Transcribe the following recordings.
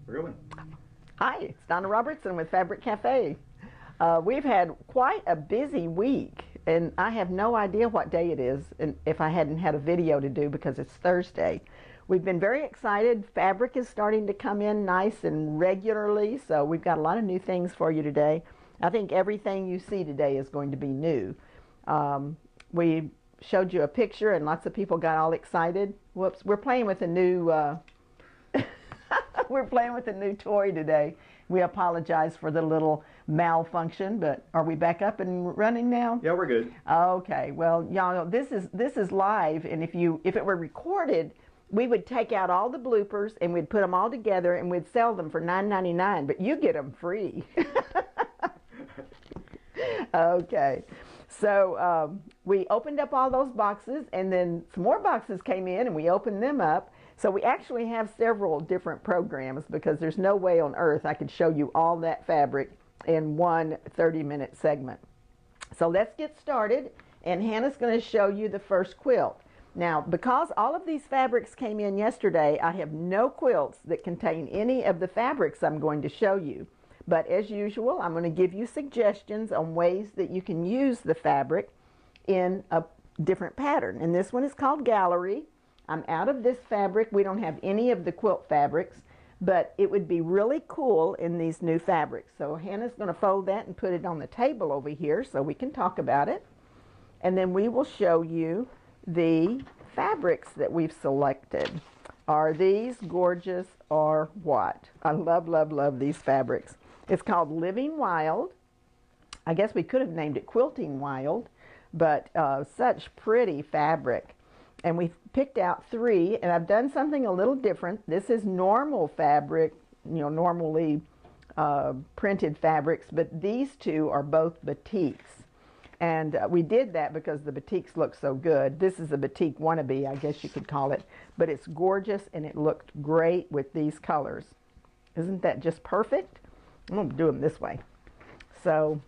Really? Hi, it's Donna Robertson with Fabric Cafe. We've had quite a busy week, and I have no idea what day it is and if I hadn't had a video to do because it's Thursday. We've been very excited. Fabric is starting to come in nice and regularly, so we've got a lot of new things for you today. I think everything you see today is going to be new. We showed you a picture and lots of people got all excited. Whoops, we're playing with a new we're playing with a new toy today. We apologize for the little malfunction, but are we back up and running now? Yeah, we're good. Okay. Well, y'all know this is live, and if it were recorded, we would take out all the bloopers and we'd put them all together and we'd sell them for $9.99, but you get them free. Okay. So we opened up all those boxes, and then some more boxes came in and we opened them up. So we actually have several different programs because there's no way on earth I could show you all that fabric in one 30-minute segment. So let's get started, and Hannah's going to show you the first quilt. Now, because all of these fabrics came in yesterday, I have no quilts that contain any of the fabrics I'm going to show you. But as usual, I'm going to give you suggestions on ways that you can use the fabric in a different pattern. And this one is called Gallery. I'm out of this fabric. We don't have any of the quilt fabrics, but it would be really cool in these new fabrics. So Hannah's going to fold that and put it on the table over here so we can talk about it. And then we will show you the fabrics that we've selected. Are these gorgeous or what? I love, love, love these fabrics. It's called Living Wild. I guess we could have named it Quilting Wild, but such pretty fabric. And we've picked out three, and I've done something a little different. This is normal fabric, normally printed fabrics, but these two are both batiks. And we did that because the batiks look so good. This is a batik wannabe, I guess you could call it, but it's gorgeous and it looked great with these colors. Isn't that just perfect? I'm going to do them this way. So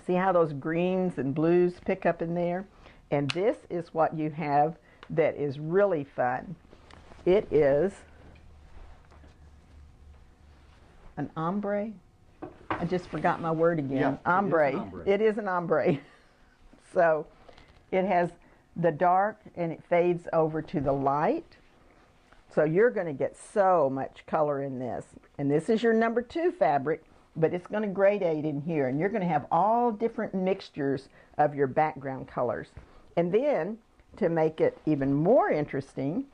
see how those greens and blues pick up in there? And this is what you have that is really fun. It is an ombre. I just forgot my word again. Yeah, ombre. It is an ombre. So it has the dark and it fades over to the light. So you're going to get so much color in this. And this is your number 2 fabric, but it's going to gradate in here. And you're going to have all different mixtures of your background colors. And then, to make it even more interesting,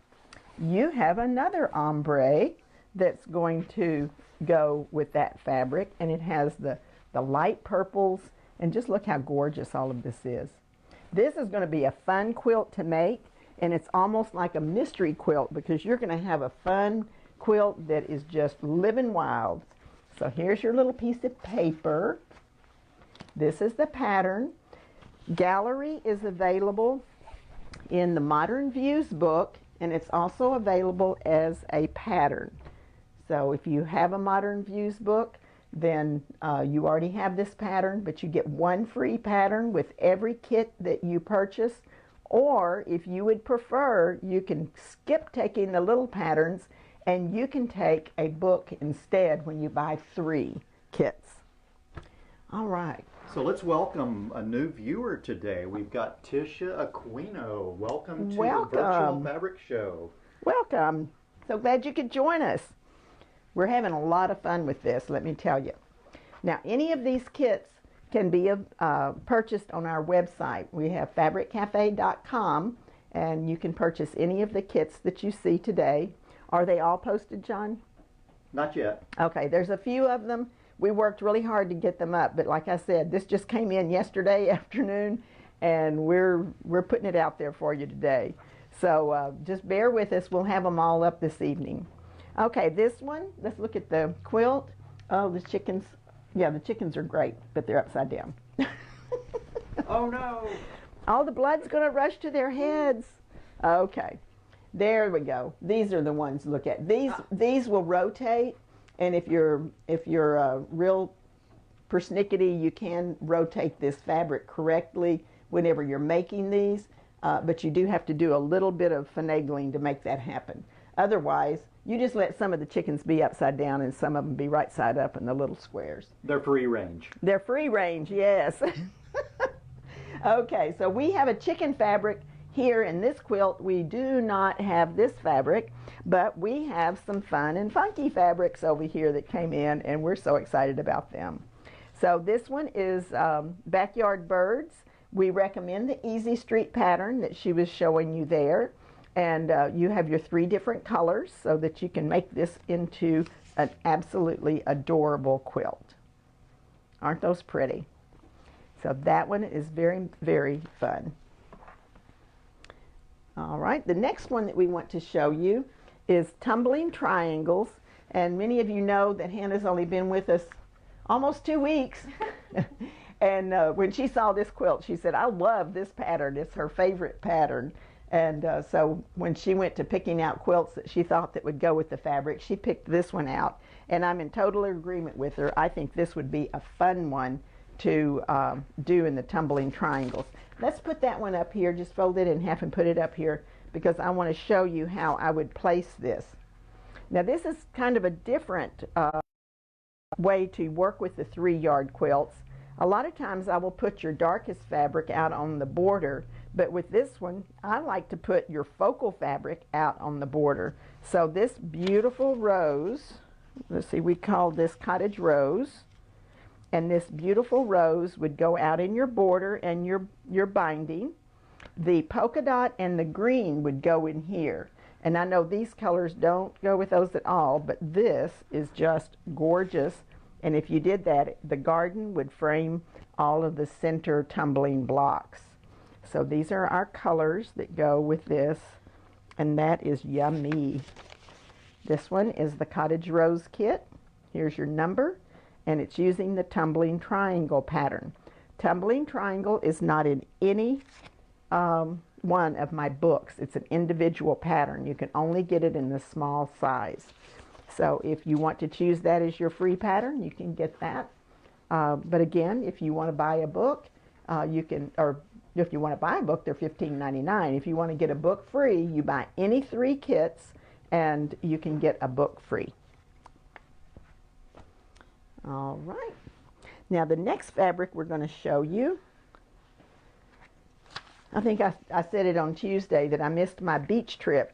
you have another ombre that's going to go with that fabric, and it has the light purples, and just look how gorgeous all of this is. This is going to be a fun quilt to make, and it's almost like a mystery quilt because you're going to have a fun quilt that is just living wild. So here's your little piece of paper. This is the pattern. Gallery is available in the Modern Views book, and it's also available as a pattern. So if you have a Modern Views book, then you already have this pattern, but you get one free pattern with every kit that you purchase. Or if you would prefer, you can skip taking the little patterns and you can take a book instead when you buy 3 kits. All right. So let's welcome a new viewer today. We've got Tisha Aquino. Welcome to the Virtual Fabric Show. Welcome. So glad you could join us. We're having a lot of fun with this, let me tell you. Now, any of these kits can be purchased on our website. We have fabriccafe.com, and you can purchase any of the kits that you see today. Are they all posted, John? Not yet. Okay, there's a few of them. We worked really hard to get them up, but like I said, this just came in yesterday afternoon, and we're putting it out there for you today. So just bear with us. We'll have them all up this evening. Okay, this one, let's look at the quilt. Oh, the chickens. Yeah, the chickens are great, but they're upside down. Oh, no. All the blood's going to rush to their heads. Okay, there we go. These are the ones to look at. These will rotate. And if you're real persnickety, you can rotate this fabric correctly whenever you're making these, but you do have to do a little bit of finagling to make that happen. Otherwise, You just let some of the chickens be upside down and some of them be right side up in the little squares. They're free range. They're free range, yes. Okay, so we have a chicken fabric here in this quilt. We do not have this fabric, but we have some fun and funky fabrics over here that came in, and we're so excited about them. So this one is Backyard Birds. We recommend the Easy Street pattern that she was showing you there. And you have your 3 different colors so that you can make this into an absolutely adorable quilt. Aren't those pretty? So that one is very, very fun. All right, the next one that we want to show you is Tumbling Triangles. And many of you know that Hannah's only been with us almost 2 weeks. And when she saw this quilt, she said, I love this pattern. It's her favorite pattern. And so when she went to picking out quilts that she thought that would go with the fabric, she picked this one out. And I'm in total agreement with her. I think this would be a fun one to do in the tumbling triangles. Let's put that one up here. Just fold it in half and put it up here because I want to show you how I would place this. Now this is kind of a different way to work with the 3-yard quilts. A lot of times I will put your darkest fabric out on the border, but with this one I like to put your focal fabric out on the border. So this beautiful rose, let's see, we call this Cottage Rose, and this beautiful rose would go out in your border and your binding. The polka dot and the green would go in here. And I know these colors don't go with those at all, but this is just gorgeous. And if you did that, the garden would frame all of the center tumbling blocks. So these are our colors that go with this, and that is yummy. This one is the Cottage Rose kit. Here's your number, and it's using the tumbling triangle pattern. Tumbling triangle is not in any one of my books. It's an individual pattern. You can only get it in the small size. So if you want to choose that as your free pattern, you can get that. But again, if you want to buy a book, you can, or if you want to buy a book, they're $15.99. If you want to get a book free, you buy any 3 kits and you can get a book free. All right. Now the next fabric we're going to show you, I think I said it on Tuesday that I missed my beach trip.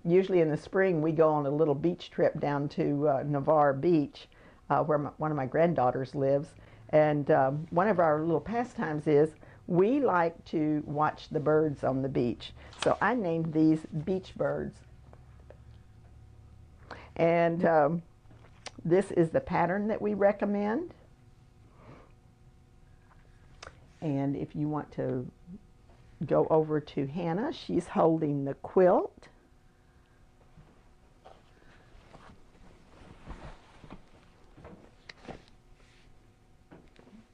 Usually in the spring we go on a little beach trip down to Navarre Beach where one of my granddaughters lives. And one of our little pastimes is we like to watch the birds on the beach. So I named these beach birds. And this is the pattern that we recommend. And if you want to go over to Hannah, she's holding the quilt.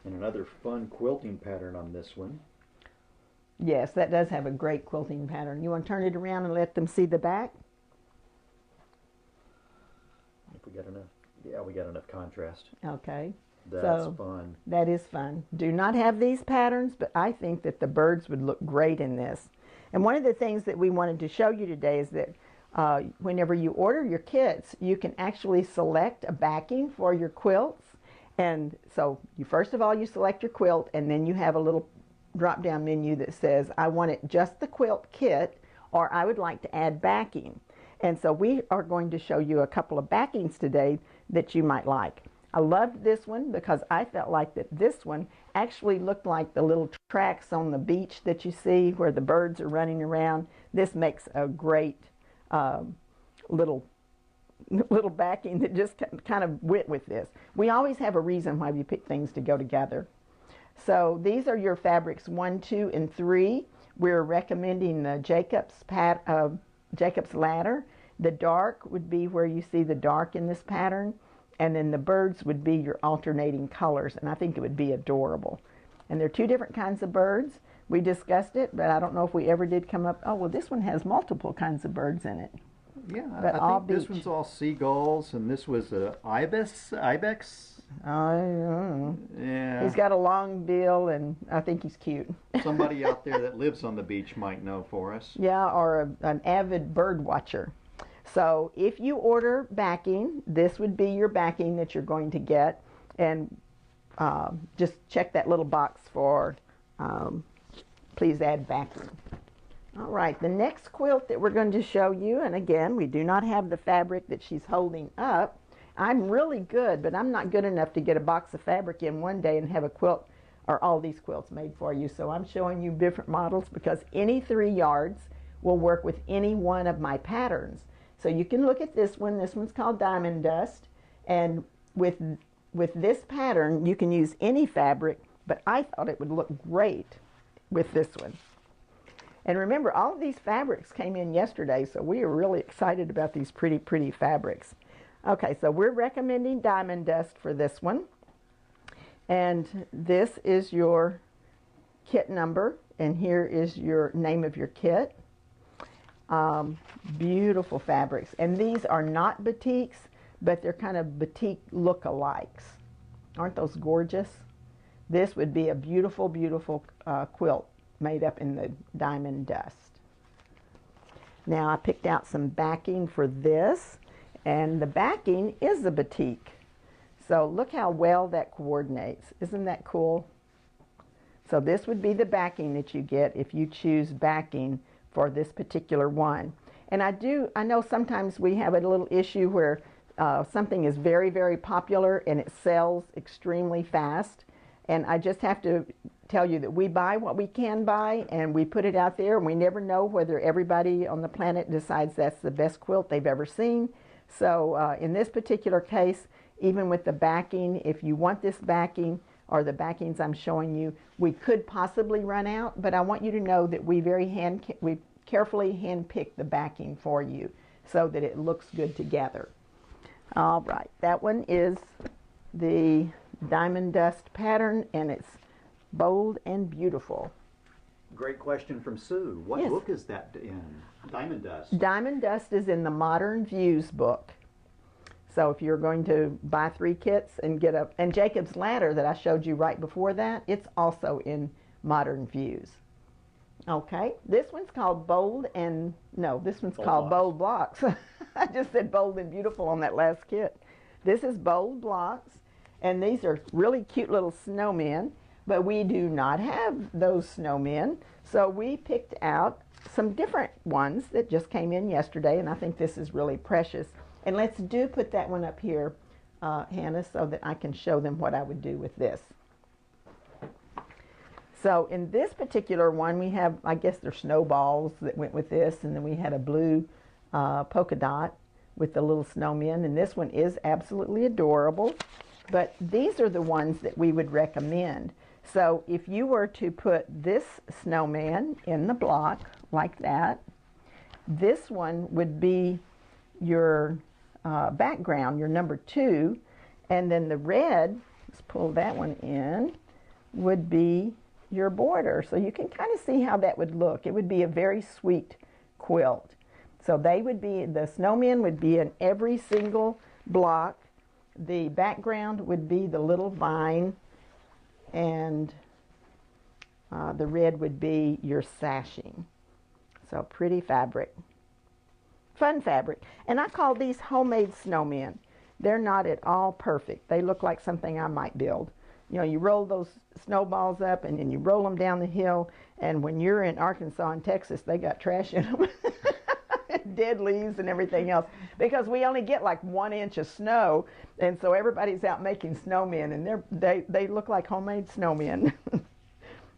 And another fun quilting pattern on this one. Yes, that does have a great quilting pattern. You want to turn it around and let them see the back? If we got enough. Yeah, we got enough contrast. Okay. That's fun. That is fun. Do not have these patterns, but I think that the birds would look great in this. And one of the things that we wanted to show you today is that whenever you order your kits, you can actually select a backing for your quilts. And so you first of all, you select your quilt, and then you have a little drop-down menu that says, I want it just the quilt kit, or I would like to add backing. And so we are going to show you a couple of backings today that you might like. I loved this one because I felt like that this one actually looked like the little tracks on the beach that you see where the birds are running around. This makes a great little backing that just kind of went with this. We always have a reason why we pick things to go together. So these are your fabrics 1, 2, and 3. We're recommending the Jacob's Ladder. The dark would be where you see the dark in this pattern, and then the birds would be your alternating colors, and I think it would be adorable. And there are 2 different kinds of birds. We discussed it, but I don't know if we ever did come up. Oh, well, this one has multiple kinds of birds in it. Yeah, but I think this one's all seagulls, and this was a ibex. Yeah. He's got a long bill, and I think he's cute. Somebody out there that lives on the beach might know for us. Yeah, or an avid bird watcher. So if you order backing, this would be your backing that you're going to get. And just check that little box for please add backing. All right, the next quilt that we're going to show you, and again, we do not have the fabric that she's holding up. I'm really good, but I'm not good enough to get a box of fabric in one day and have a quilt or all these quilts made for you. So I'm showing you different models because any 3 yards will work with any one of my patterns. So you can look at this one. This one's called Diamond Dust. And with this pattern, you can use any fabric, but I thought it would look great with this one. And remember, all of these fabrics came in yesterday, so we are really excited about these pretty, pretty fabrics. Okay, so we're recommending Diamond Dust for this one. And this is your kit number, and here is your name of your kit. Beautiful fabrics. And these are not batiks, but they're kind of batik look-alikes. Aren't those gorgeous? This would be a beautiful, beautiful quilt made up in the Diamond Dust. Now I picked out some backing for this, and the backing is a batik. So look how well that coordinates. Isn't that cool? So this would be the backing that you get if you choose backing for this particular one. And I know sometimes we have a little issue where something is very, very popular and it sells extremely fast. And I just have to tell you that we buy what we can buy and we put it out there, and we never know whether everybody on the planet decides that's the best quilt they've ever seen. So in this particular case, even with the backing, if you want this backing or the backings I'm showing you, we could possibly run out, but I want you to know that we carefully hand-pick the backing for you so that it looks good together. All right, that one is the Diamond Dust pattern, and it's bold and beautiful. Great question from Sue. What Yes. book is that in? Diamond Dust. Diamond Dust is in the Modern Views book. So if you're going to buy 3 kits and get and Jacob's Ladder that I showed you right before that, it's also in Modern Views. Okay, this one's called this one's called Bold Blocks. I just said bold and beautiful on that last kit. This is Bold Blocks, and these are really cute little snowmen, but we do not have those snowmen, so we picked out some different ones that just came in yesterday, and I think this is really precious. And let's put that one up here, Hannah, so that I can show them what I would do with this. So in this particular one, we have, I guess they're snowballs that went with this, and then we had a blue polka dot with the little snowmen, and this one is absolutely adorable. But these are the ones that we would recommend. So if you were to put this snowman in the block like that, this one would be your background, your number 2, and then the red, let's pull that one in, would be your border. So you can kind of see how that would look. It would be a very sweet quilt. So they would be, the snowmen would be in every single block. The background would be the little vine, and the red would be your sashing. So pretty fabric. Fun fabric. And I call these homemade snowmen. They're not at all perfect. They look like something I might build. You know, you roll those snowballs up and then you roll them down the hill, and when you're in Arkansas and Texas, they got trash in them. Dead leaves and everything else, because we only get like 1 inch of snow, and so everybody's out making snowmen, and they look like homemade snowmen.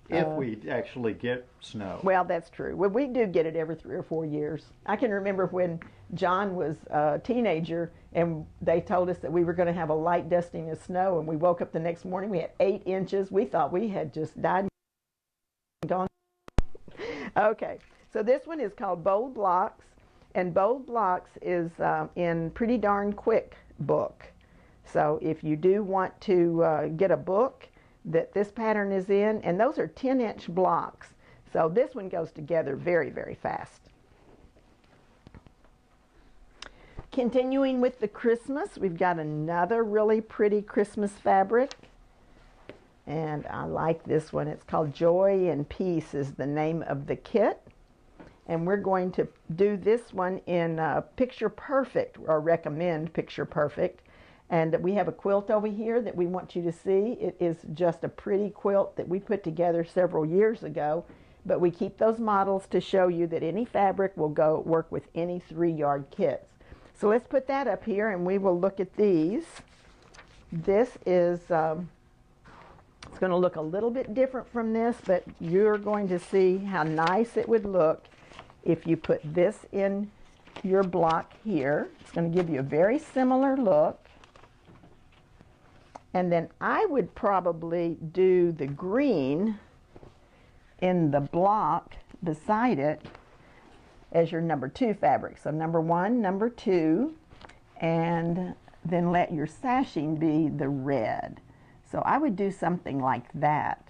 If we actually get snow. Well, that's true. Well, we do get it every 3 or 4 years. I can remember when John was a teenager and they told us that we were going to have a light dusting of snow, and we woke up the next morning, we had 8 inches. We thought we had just died. Okay, so this one is called Bold Blocks, and Bold Blocks is in Pretty Darn Quick book. So if you do want to get a book that this pattern is in, and those are 10-inch blocks. So this one goes together very, very fast. Continuing with the Christmas, we've got another really pretty Christmas fabric. And I like this one. It's called Joy and Peace is the name of the kit. and we're going to do this one in Picture Perfect, or recommend Picture Perfect. And we have a quilt over here that we want you to see. It is just a pretty quilt that we put together several years ago, but we keep those models to show you that any fabric will go work with any 3-yard kits. So let's put that up here and we will look at these. This is, it's going to look a little bit different from this, but you're going to see how nice it would look if you put this in your block here. It's going to give you a very similar look. And then I would probably do the green in the block beside it as your number 2 fabric. So number 1, number 2, and then let your sashing be the red. So I would do something like that,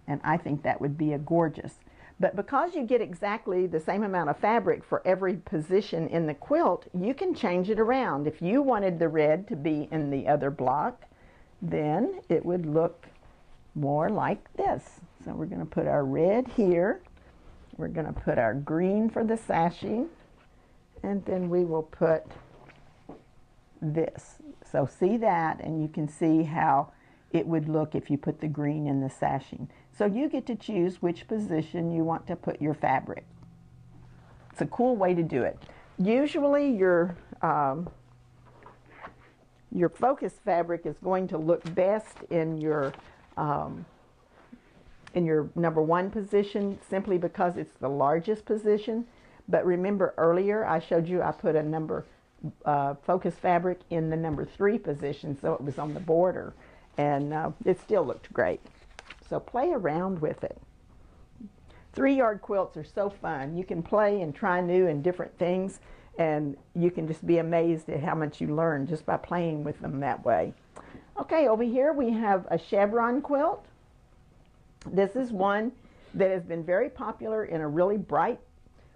and I think that would be a gorgeous. But because you get exactly the same amount of fabric for every position in the quilt, you can change it around. If you wanted the red to be in the other block, then it would look more like this. So we're going to put our red here. We're going to put our green for the sashing, and then we will put this. So see that, and you can see how it would look if you put the green in the sashing. So you get to choose which position you want to put your fabric. It's a cool way to do it. Usually your focus fabric is going to look best in your number 1 position, simply because it's the largest position. But remember earlier I showed you I put a number focus fabric in the number 3 position, so it was on the border, and it still looked great. So play around with it. 3-yard quilts are so fun. You can play and try new and different things, and you can just be amazed at how much you learn just by playing with them that way. Okay, over here we have a chevron quilt. This is one that has been very popular in a really bright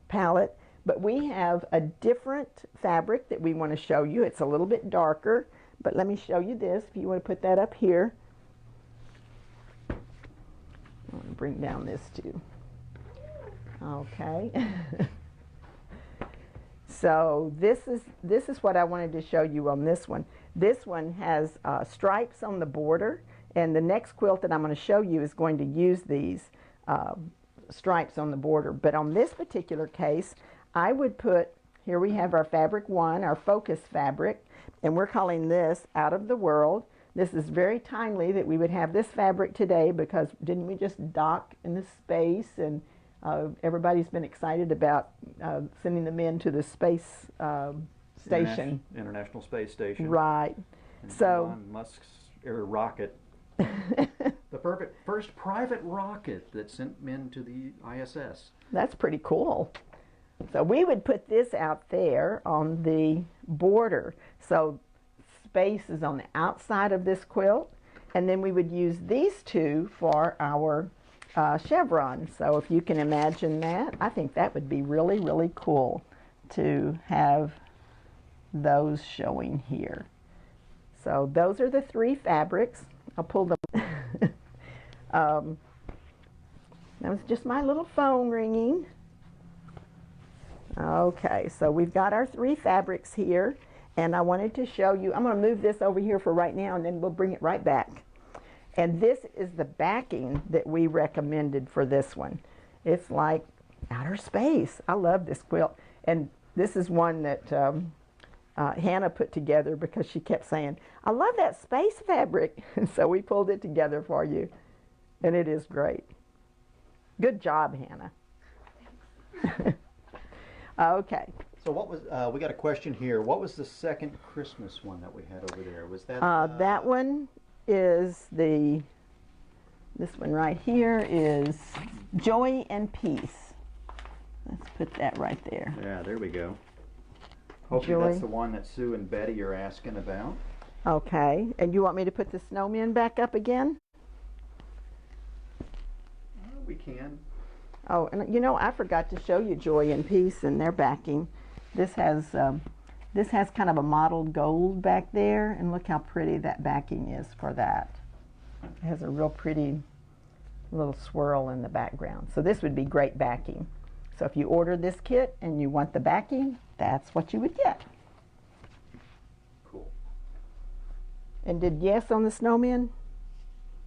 palette, but we have a different fabric that we want to show you. It's a little bit darker, but let me show you this if you want to put that up here. I want to bring down this too. Okay. So this is what I wanted to show you on this one. This one has stripes on the border, and the next quilt that I'm going to show you is going to use these stripes on the border. But on this particular case, I would put, here we have our fabric 1, our focus fabric, and we're calling this Out of the World. This is very timely that we would have this fabric today, because didn't we just dock in the space, and everybody's been excited about sending them into the space station. International Space Station. Right. And So Elon Musk's rocket. The perfect first private rocket that sent men to the ISS. that's pretty cool. So we would put this out there on the border. So space is on the outside of this quilt, and then we would use these two for our chevron. So if you can imagine that, I think that would be really, really cool to have those showing here. So those are the 3 fabrics. I'll pull them. That was just my little phone ringing. Okay, so we've got our 3 fabrics here, and I wanted to show you, I'm going to move this over here for right now, and then we'll bring it right back. And this is the backing that we recommended for this one. It's like outer space. I love this quilt. And this is one that Hannah put together because she kept saying, I love that space fabric. And so we pulled it together for you. And it is great. Good job, Hannah. Okay. So what was, we got a question here. What was the second Christmas one that we had over there? Was that? That one is this one right here is Joy and Peace. Let's put that right there. Yeah, there we go. Hopefully Joy. that's the one that Sue and Betty are asking about. Okay, and you want me to put the snowman back up again? We can. Oh, and you know, I forgot to show you Joy and Peace and their backing. This has kind of a mottled gold back there, and look how pretty that backing is for that. It has a real pretty little swirl in the background. So this would be great backing. So if you order this kit and you want the backing, that's what you would get. Cool. And did yes on the snowman?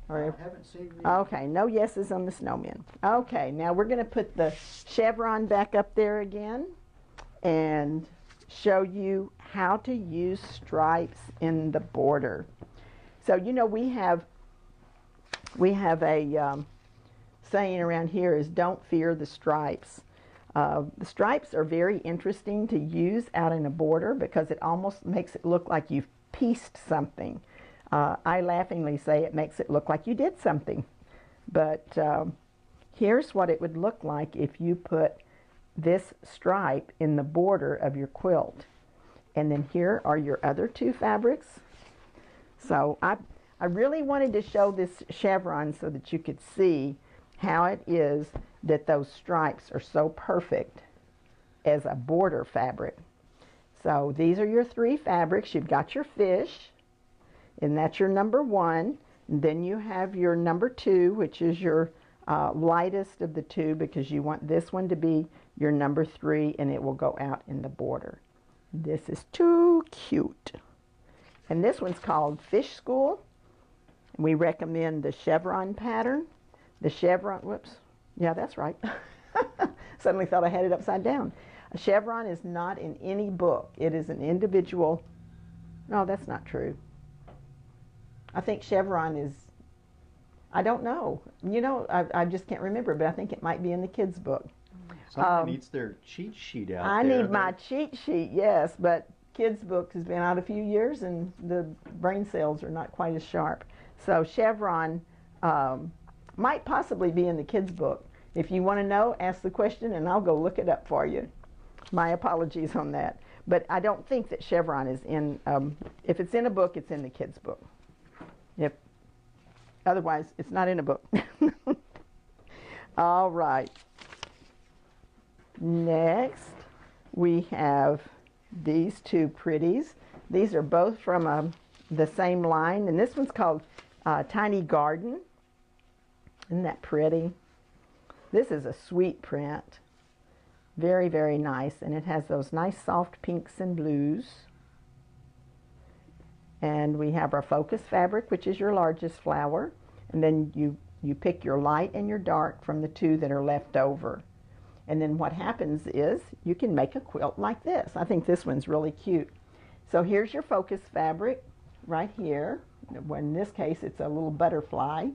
Or I haven't seen the... Okay, no yeses on the snowman. Okay, now we're going to put the chevron back up there again and show you how to use stripes in the border. So you know we have a saying around here is don't fear the stripes. The stripes are very interesting to use out in a border because it almost makes it look like you've pieced something. I laughingly say it makes it look like you did something. But here's what it would look like if you put this stripe in the border of your quilt. And then here are your other two fabrics. So I really wanted to show this chevron so that you could see how it is that those stripes are so perfect as a border fabric. So these are your three fabrics. You've got your fish, and that's your number one. And then you have your number two, which is your lightest of the two because you want this one to be your number three, and it will go out in the border. This is too cute. And this one's called Fish School. We recommend the chevron pattern. The chevron, whoops, yeah, that's right. Suddenly thought I had it upside down. A chevron is not in any book. It is an individual, no, that's not true. I think chevron is, I don't know. You know, I just can't remember, but I think it might be in the kids' book. Somebody needs their cheat sheet out I there. need my cheat sheet, yes, but kids' book has been out a few years and the brain cells are not quite as sharp. So chevron might possibly be in the kids' book. If you want to know, ask the question and I'll go look it up for you. My apologies on that. But I don't think that chevron is in, if it's in a book, it's in the kids' book. Otherwise, it's not in a book. All right. Next, we have these two pretties. These are both from the same line, and this one's called Tiny Garden. Isn't that pretty? This is a sweet print. Very, very nice, and it has those nice soft pinks and blues. And we have our focus fabric, which is your largest flower, and then you pick your light and your dark from the two that are left over. And then what happens is you can make a quilt like this. I think this one's really cute. So here's your focus fabric right here. In this case, it's a little butterfly.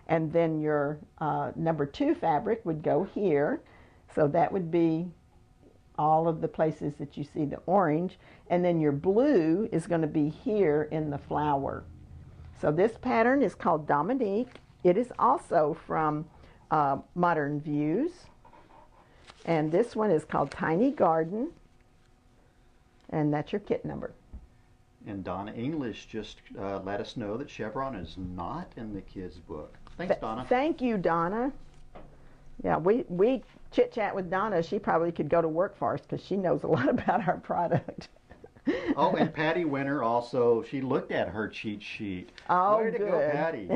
And then your number two fabric would go here. So that would be all of the places that you see the orange. And then your blue is going to be here in the flower. So this pattern is called Dominique. It is also from Modern Views. And this one is called Tiny Garden. And that's your kit number. And Donna English just let us know that chevron is not in the kids' book. Thanks, Donna. Thank you, Donna. Yeah, we chit-chat with Donna. She probably could go to work for us because she knows a lot about our product. Oh, and Patty Winter also, she looked at her cheat sheet. Oh, way to good. go, Patty.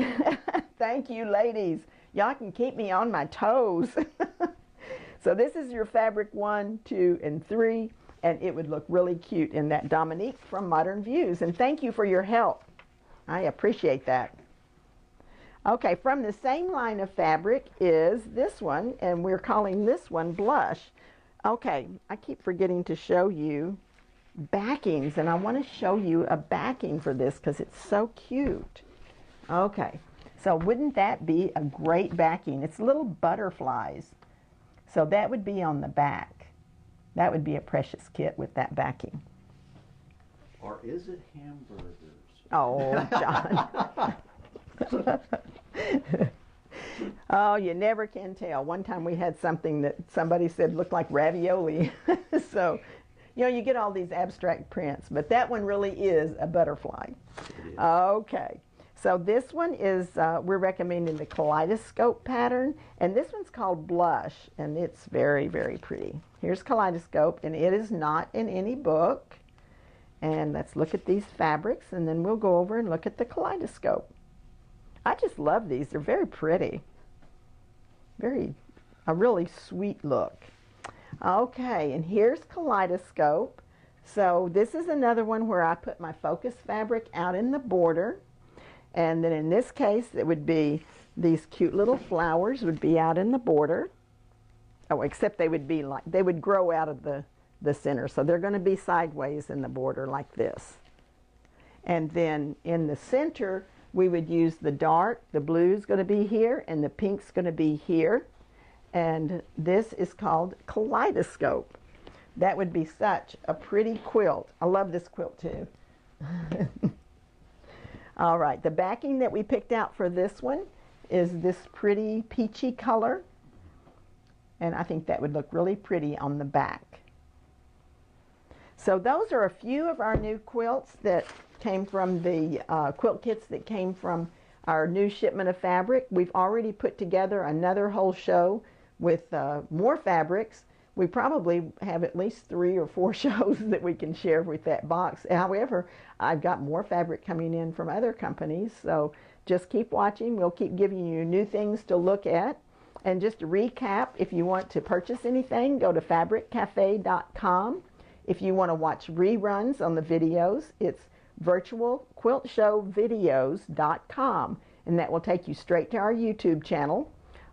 Thank you, ladies. Y'all can keep me on my toes. So this is your fabric 1, 2, and 3, and it would look really cute in that Dominique from Modern Views. And thank you for your help. I appreciate that. Okay, from the same line of fabric is this one, and we're calling this one Blush. Okay, I keep forgetting to show you backings, and I want to show you a backing for this because it's so cute. Okay, so wouldn't that be a great backing? It's little butterflies. So that would be on the back. That would be a precious kit with that backing. Or is it hamburgers? Oh, John. Oh, you never can tell. One time we had something that somebody said looked like ravioli. So, you know, you get all these abstract prints, but that one really is a butterfly. It is. Okay. So this one is, we're recommending the Kaleidoscope pattern, and this one's called Blush, and it's very, very pretty. Here's Kaleidoscope, and it is not in any book. And let's look at these fabrics, and then we'll go over and look at the Kaleidoscope. I just love these. They're very pretty. A really sweet look. Okay, and here's Kaleidoscope. So this is another one where I put my focus fabric out in the border. And then in this case, it would be these cute little flowers would be out in the border. Oh, except they would be like, they would grow out of the center. So they're going to be sideways in the border like this. And then in the center, we would use the dark, the blue's going to be here, and the pink's going to be here. And this is called Kaleidoscope. That would be such a pretty quilt. I love this quilt too. All right, the backing that we picked out for this one is this pretty peachy color. And I think that would look really pretty on the back. So those are a few of our new quilts that came from the quilt kits that came from our new shipment of fabric. We've already put together another whole show with more fabrics. We probably have at least 3 or 4 shows that we can share with that box. However, I've got more fabric coming in from other companies, so just keep watching. We'll keep giving you new things to look at. And just to recap, if you want to purchase anything, go to fabriccafe.com. If you want to watch reruns on the videos, it's virtualquiltshowvideos.com, and that will take you straight to our YouTube channel.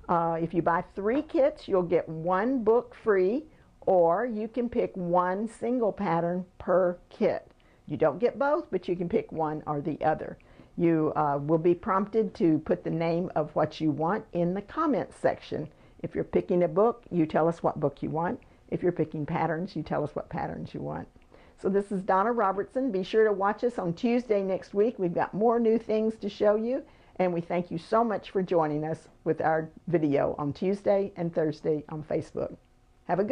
If you buy 3 kits, you'll get 1 book free, or you can pick 1 single pattern per kit. You don't get both, but you can pick one or the other. You will be prompted to put the name of what you want in the comments section. If you're picking a book, you tell us what book you want. If you're picking patterns, you tell us what patterns you want. So this is Donna Robertson. Be sure to watch us on Tuesday next week. We've got more new things to show you. And we thank you so much for joining us with our video on Tuesday and Thursday on Facebook. Have a good